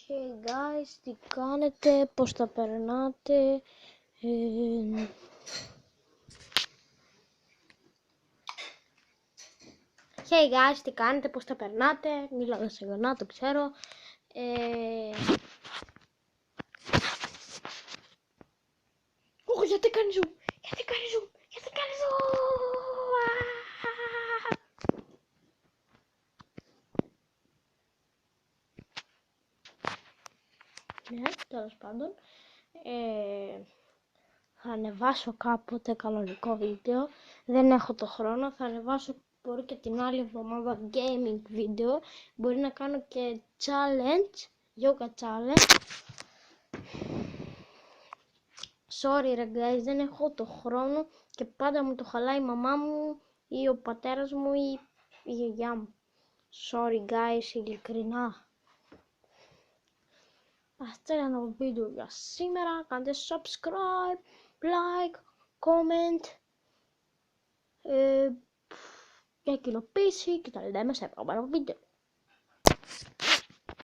Hey guys, τι κάνετε, πώς τα περνάτε, Hey guys, τι κάνετε, πώς τα περνάτε, μιλάω σε γονά, το ξέρω. Γιατί κάνει zoom, γιατί κάνει zoom, γιατί κάνει zoom. Ναι, τέλος πάντων. Θα ανεβάσω κάποτε κανονικό βίντεο. Δεν έχω το χρόνο. Θα ανεβάσω μπορεί και την άλλη εβδομάδα gaming βίντεο. Μπορεί να κάνω και challenge, yoga challenge. Sorry ρε guys, δεν έχω το χρόνο και πάντα μου το χαλάει η μαμά μου ή ο πατέρας μου ή η γιαγιά μου. Sorry guys, ειλικρινά. Αυτό ήταν το βίντεο για σήμερα. Κάντε subscribe, like, comment και κοινοποίηση και τα λέμε σε επόμενο βίντεο.